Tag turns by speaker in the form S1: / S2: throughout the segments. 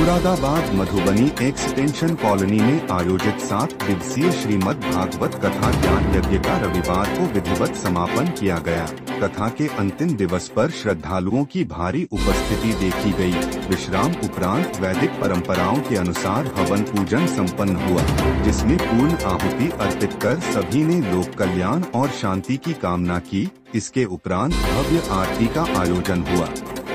S1: Moradabad Madhubani extension colony में आयोजित 7 दिवसीय श्रीमद् भागवत कथा ज्ञान यज्ञ का रविवार को विधिवत समापन किया गया। कथा के अंतिम दिवस पर श्रद्धालुओं की भारी उपस्थिति देखी गई। विश्राम उपरांत वैदिक परंपराओं के अनुसार हवन पूजन संपन्न हुआ, जिसमें पूर्ण आहुति अर्पित कर सभी ने लोक कल्याण और शांति की कामना की। इसके उपरांत भव्य आरती का आयोजन हुआ,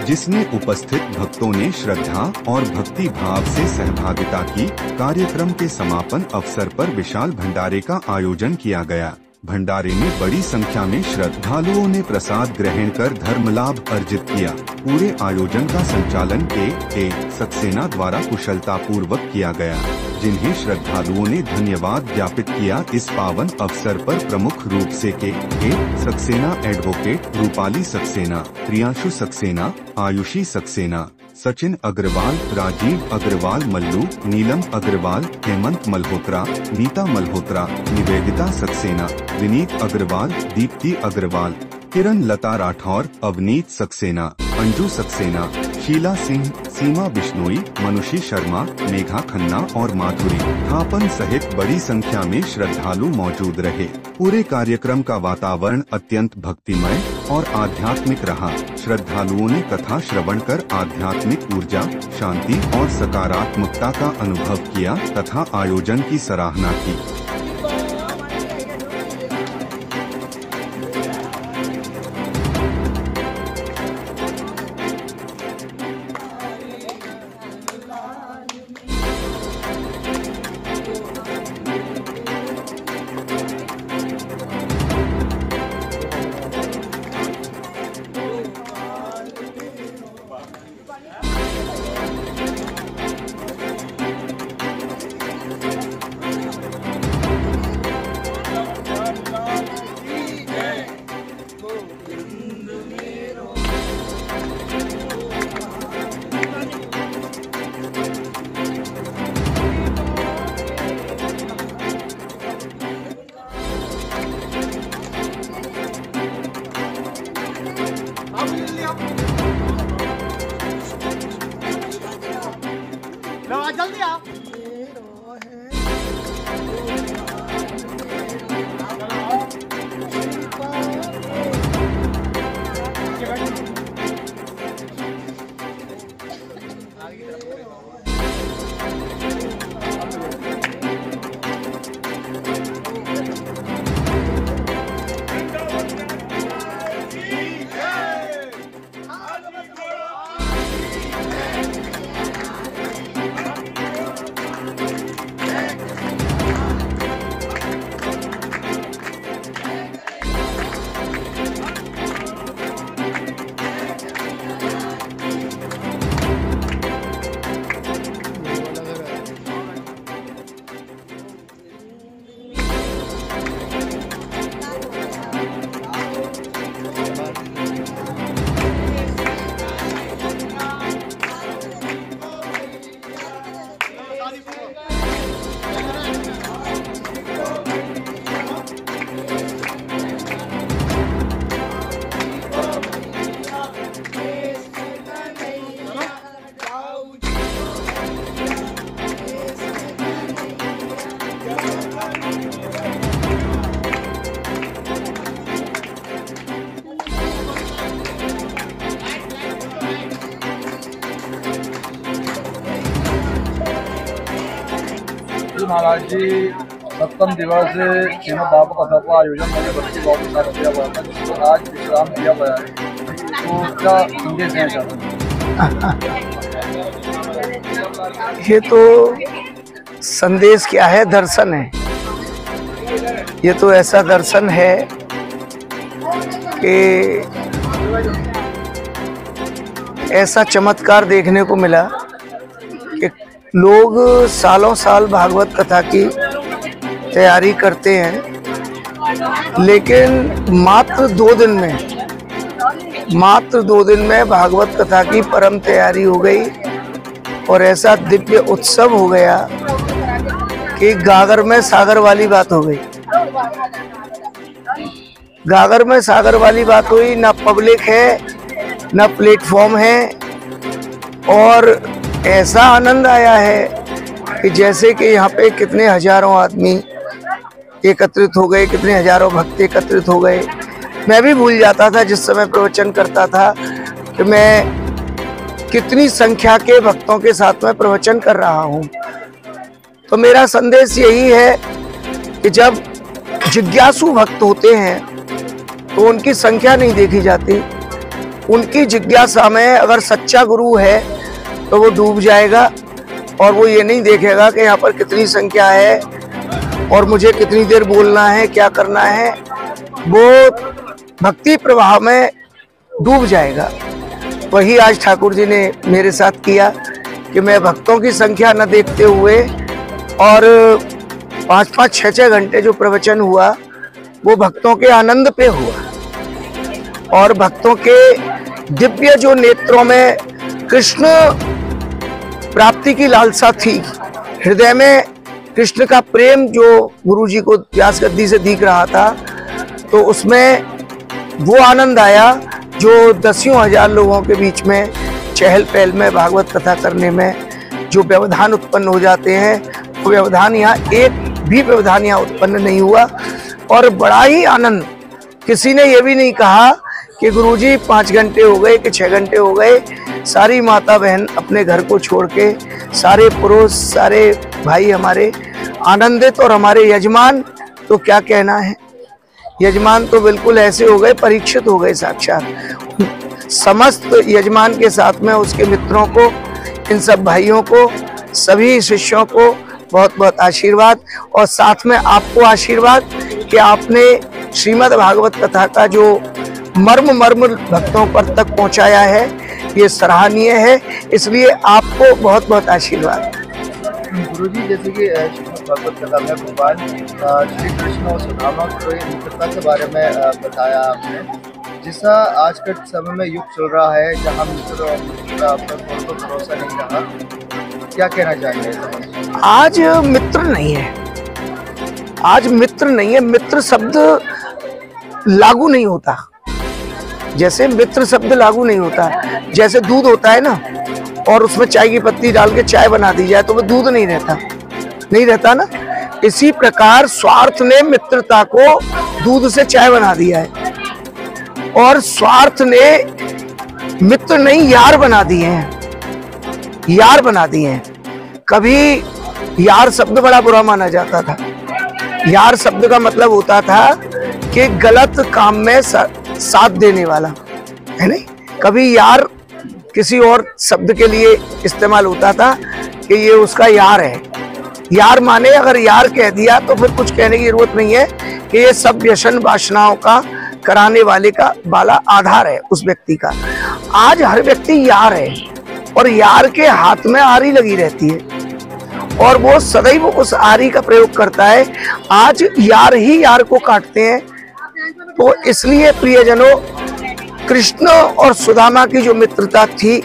S1: जिसमें उपस्थित भक्तों ने श्रद्धा और भक्ति भाव से सहभागिता की। कार्यक्रम के समापन अवसर पर विशाल भंडारे का आयोजन किया गया। भंडारे में बड़ी संख्या में श्रद्धालुओं ने प्रसाद ग्रहण कर धर्म लाभ अर्जित किया। पूरे आयोजन का संचालन के सक्सेना द्वारा कुशलता पूर्वक किया गया, जिन्हें श्रद्धालुओं ने धन्यवाद ज्ञापित किया। इस पावन अवसर पर प्रमुख रूप से के सक्सेना, एडवोकेट रूपाली सक्सेना, प्रियांशु सक्सेना, आयुषी सक्सेना, सचिन अग्रवाल, राजीव अग्रवाल, मल्लू, नीलम अग्रवाल, हेमंत मल्होत्रा, नीता मल्होत्रा, निवेदिता सक्सेना, विनीत अग्रवाल, दीप्ति अग्रवाल, किरण लता राठौर, अवनीत सक्सेना, अंजू सक्सेना, शीला सिंह, सीमा बिश्नोई, मनुषी शर्मा, मेघा खन्ना और माधुरी थापन सहित बड़ी संख्या में श्रद्धालु मौजूद रहे। पूरे कार्यक्रम का वातावरण अत्यंत भक्तिमय और आध्यात्मिक रहा। श्रद्धालुओं ने कथा श्रवण कर आध्यात्मिक ऊर्जा, शांति और सकारात्मकता का अनुभव किया तथा आयोजन की सराहना की।
S2: जल्दी आ।
S3: महाराज जी 7वें दिवस श्रीमद् भागवत कथा का आयोजन बड़े भक्ति भाव के साथ किया गया था, जिसको आज विश्राम दिया गया है। तो क्या संदेश देना चाहते हैं?
S4: ये तो संदेश क्या है, दर्शन है। ये तो ऐसा दर्शन है कि ऐसा चमत्कार देखने को मिला कि लोग सालों साल भागवत कथा की तैयारी करते हैं, लेकिन मात्र 2 दिन में भागवत कथा की परम तैयारी हो गई और ऐसा दिव्य उत्सव हो गया कि गागर में सागर वाली बात हो गई। गागर में सागर वाली बात हुई, ना पब्लिक है ना प्लेटफॉर्म है और ऐसा आनंद आया है कि जैसे कि यहाँ पे कितने हजारों आदमी एकत्रित हो गए, कितने हजारों भक्त एकत्रित हो गए। मैं भी भूल जाता था जिस समय प्रवचन करता था कि मैं कितनी संख्या के भक्तों के साथ में प्रवचन कर रहा हूँ। तो मेरा संदेश यही है कि जब जिज्ञासु भक्त होते हैं तो उनकी संख्या नहीं देखी जाती। उनकी जिज्ञासा में अगर सच्चा गुरु है तो वो डूब जाएगा और वो ये नहीं देखेगा कि यहाँ पर कितनी संख्या है और मुझे कितनी देर बोलना है, क्या करना है। वो भक्ति प्रवाह में डूब जाएगा। वही आज ठाकुर जी ने मेरे साथ किया कि मैं भक्तों की संख्या न देखते हुए और 5-5, 6-6 घंटे जो प्रवचन हुआ वो भक्तों के आनंद पे हुआ और भक्तों के दिव्य जो नेत्रों में कृष्ण प्राप्ति की लालसा थी, हृदय में कृष्ण का प्रेम जो गुरुजी को व्यास गद्दी से दिख रहा था, तो उसमें वो आनंद आया जो दसियों हजार लोगों के बीच में चहल पहल में भागवत कथा करने में जो व्यवधान उत्पन्न हो जाते हैं, वो व्यवधान यहाँ एक भी व्यवधान यहाँ उत्पन्न नहीं हुआ। और बड़ा ही आनंद, किसी ने ये भी नहीं कहा कि गुरुजी 5 घंटे हो गए कि 6 घंटे हो गए। सारी माता बहन अपने घर को छोड़ के, सारे पुरुष, सारे भाई हमारे आनंदित, और हमारे यजमान तो क्या कहना है, यजमान तो बिल्कुल ऐसे हो गए, परीक्षित हो गए साक्षात। समस्त यजमान के साथ में उसके मित्रों को, इन सब भाइयों को, सभी शिष्यों को बहुत बहुत आशीर्वाद, और साथ में आपको आशीर्वाद कि आपने श्रीमद् भागवत कथा का जो मर्म भक्तों पर तक पहुंचाया है, ये सराहनीय है। इसलिए आपको बहुत बहुत आशीर्वाद।
S3: गुरुजी, जैसे कि श्रीमद् भागवत कथा में भगवान श्री कृष्ण और सुदामा को मित्रता के बारे में बताया आपने, जिसका आज के समय में युग चल रहा है जहाँ मित्र और मित्रता पर तो भरोसा नहीं रहा, क्या कहना चाहेंगे?
S4: आज मित्र नहीं है, आज मित्र नहीं है। मित्र शब्द लागू नहीं होता, जैसे मित्र शब्द लागू नहीं होता। जैसे दूध होता है ना, और उसमें चाय की पत्ती डाल के चाय बना दी जाए तो वो दूध नहीं रहता ना। इसी प्रकार स्वार्थ ने मित्रता को दूध से चाय बना दिया है, और स्वार्थ ने मित्र नहीं यार बना दिए हैं, यार बना दिए हैं। कभी यार शब्द बड़ा बुरा माना जाता था। यार शब्द का मतलब होता था कि गलत काम में साथ देने वाला, है नहीं। कभी यार किसी और शब्द के लिए इस्तेमाल होता था कि ये उसका यार है। यार माने अगर यार कह दिया तो फिर कुछ कहने की जरूरत नहीं है कि ये सब व्यसन वासनाओं का कराने वाले का वाला आधार है उस व्यक्ति का। आज हर व्यक्ति यार है, और यार के हाथ में आरी लगी रहती है और वो सदैव उस आरी का प्रयोग करता है। आज यार ही यार को काटते हैं। तो इसलिए प्रियजनों, कृष्ण और सुदामा की जो मित्रता थी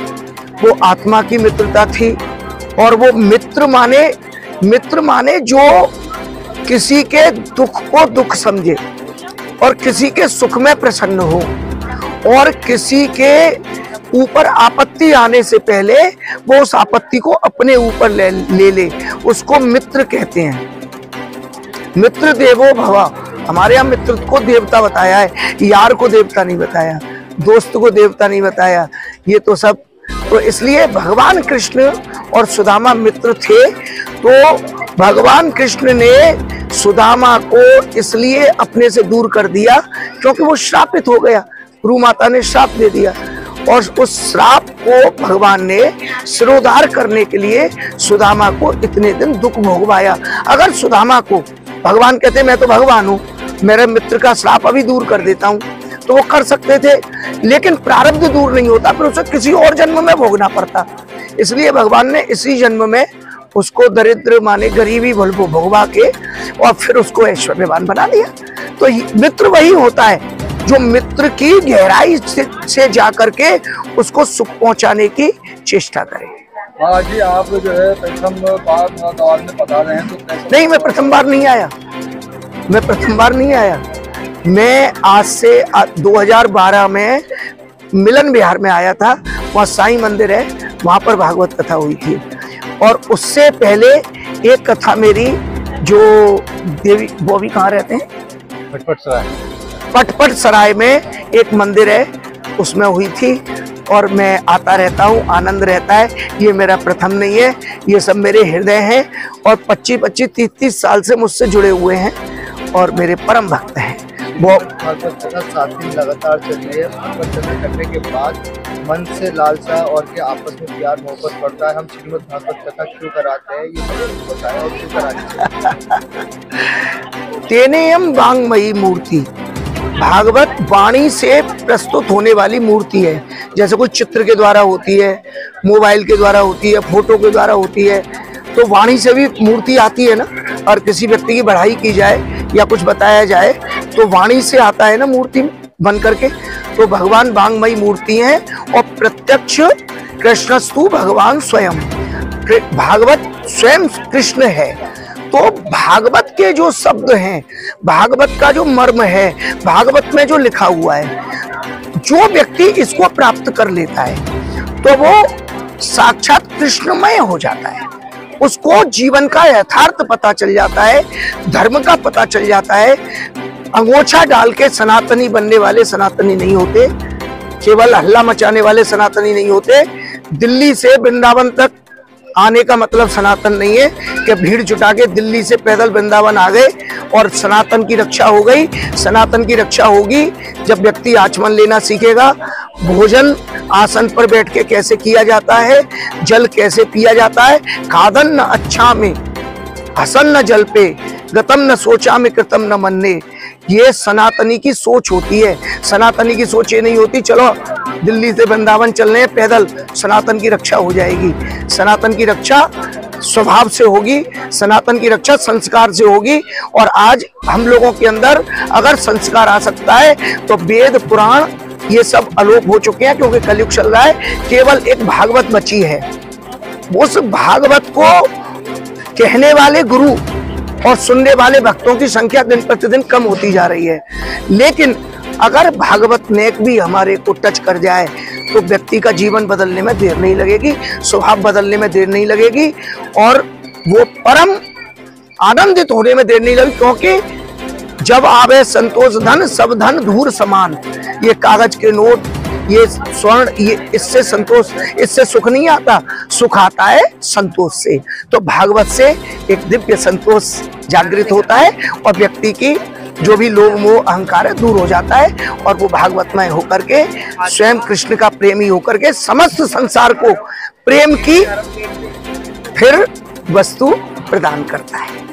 S4: वो आत्मा की मित्रता थी, और वो मित्र माने जो किसी के दुख को दुख समझे और किसी के सुख में प्रसन्न हो, और किसी के ऊपर आपत्ति आने से पहले वो उस आपत्ति को अपने ऊपर ले ले, उसको मित्र कहते हैं। मित्र देवो भव। हमारे यहाँ मित्र को देवता बताया है, यार को देवता नहीं बताया, दोस्त को देवता नहीं बताया। ये तो सब, तो इसलिए भगवान कृष्ण और सुदामा मित्र थे। तो भगवान कृष्ण ने सुदामा को इसलिए अपने से दूर कर दिया क्योंकि वो श्रापित हो गया, गुरु माता ने श्राप दे दिया, और उस श्राप को भगवान ने सिरोधार करने के लिए सुदामा को इतने दिन दुख भोगवाया। अगर सुदामा को भगवान कहते मैं तो भगवान हूँ, मेरे मित्र का श्राप अभी दूर कर देता हूँ, तो वो कर सकते थे, लेकिन प्रारब्ध दूर नहीं होता, फिर उसे किसी और जन्म में भोगना पड़ता। इसलिए भगवान ने इसी जन्म में उसको दरिद्र माने गरीबी भोगवा के और फिर उसको ऐश्वर्यवान बना दिया। तो मित्र वही होता है जो मित्र की गहराई से जा करके उसको सुख पहुंचाने की चेष्टा करे।
S3: हाँ जी, आप जो है प्रथम बार दवाल में बता रहे हैं तो
S4: नहीं, मैं प्रथम बार नहीं आया। मैं आज से 2012 में मिलन बिहार में आया था। वहाँ साईं मंदिर है, वहां पर भागवत कथा हुई थी। और उससे पहले एक कथा मेरी जो देवी, वो भी कहाँ रहते हैं, पटपट सराय में एक मंदिर है, उसमें हुई थी। और मैं आता रहता हूँ, आनंद रहता है। ये मेरा प्रथम नहीं है, ये सब मेरे हृदय हैं और 25-25, 30-30 साल से मुझसे जुड़े हुए हैं और मेरे परम भक्त हैं। वो
S2: भागवत कथा 7 दिन लगातार चल रही है। भागवत कथा करने के बाद मन से लालसा और क्या आपस में प्यार मोहब्बत बढ़ता है। हम श्रीमद् भागवत कथा क्यों कराते हैं, ये सब बताएं और क्यों करानी चाहिए।
S4: तेनेयम वांगमयी मूर्ति, भागवत वाणी से प्रस्तुत होने वाली मूर्ति है। जैसे कोई चित्र के द्वारा होती है, मोबाइल के द्वारा होती है, फोटो के द्वारा होती है, तो वाणी से भी मूर्ति आती है ना। और किसी व्यक्ति की बढ़ाई की जाए या कुछ बताया जाए तो वाणी से आता है ना मूर्ति बन करके। तो भगवान वांगमयी मूर्ति है और प्रत्यक्ष कृष्णस्तु भगवान स्वयं, भागवत स्वयं कृष्ण है। तो भागवत के जो शब्द हैं, भागवत का जो मर्म है, भागवत में जो लिखा हुआ है, जो व्यक्ति इसको प्राप्त कर लेता है तो वो साक्षात कृष्णमय हो जाता है। उसको जीवन का यथार्थ पता चल जाता है, धर्म का पता चल जाता है। अंगोछा डाल के सनातनी बनने वाले सनातनी नहीं होते, केवल हल्ला मचाने वाले सनातनी नहीं होते। दिल्ली से वृंदावन तक आने का मतलब सनातन नहीं है कि भीड़ जुटा के दिल्ली से पैदल वृंदावन आ गए और सनातन की रक्षा हो गई। सनातन की रक्षा होगी जब व्यक्ति आचमन लेना सीखेगा, भोजन आसन पर बैठ के कैसे किया जाता है, जल कैसे पिया जाता है। खादन न अच्छा में हसन न जल पे, गतम न सोचा में कृतम न मनने। ये सनातनी की सोच होती है। सनातनी की सोच ये नहीं होती चलो दिल्ली से वृंदावन चलने हैं पैदल, सनातन की रक्षा हो जाएगी। सनातन की रक्षा स्वभाव से होगी, सनातन की रक्षा संस्कार से होगी। और आज हम लोगों के अंदर अगर संस्कार आ सकता है तो वेद पुराण ये सब अलोप हो चुके हैं, क्योंकि कलयुग चल रहा है। केवल एक भागवत बची है। उस भागवत को कहने वाले गुरु और सुनने वाले भक्तों की संख्या दिन प्रतिदिन कम होती जा रही है। लेकिन अगर भागवत नेक भी हमारे को टच कर जाए तो व्यक्ति का जीवन बदलने में देर नहीं लगेगी, स्वभाव बदलने में देर नहीं लगेगी और वो परम आनंदित होने में देर नहीं लगेगी। क्योंकि जब आवे संतोष धन, सब धन धूर समान। ये कागज के नोट, ये स्वर्ण, ये इससे संतोष, इससे सुख नहीं आता। सुख आता है संतोष से। तो भागवत से एक दिव्य संतोष जागृत होता है और व्यक्ति की जो भी लोभ मोह अहंकार है दूर हो जाता है और वो भागवतमय होकर के स्वयं कृष्ण का प्रेमी होकर के समस्त संसार को प्रेम की फिर वस्तु प्रदान करता है।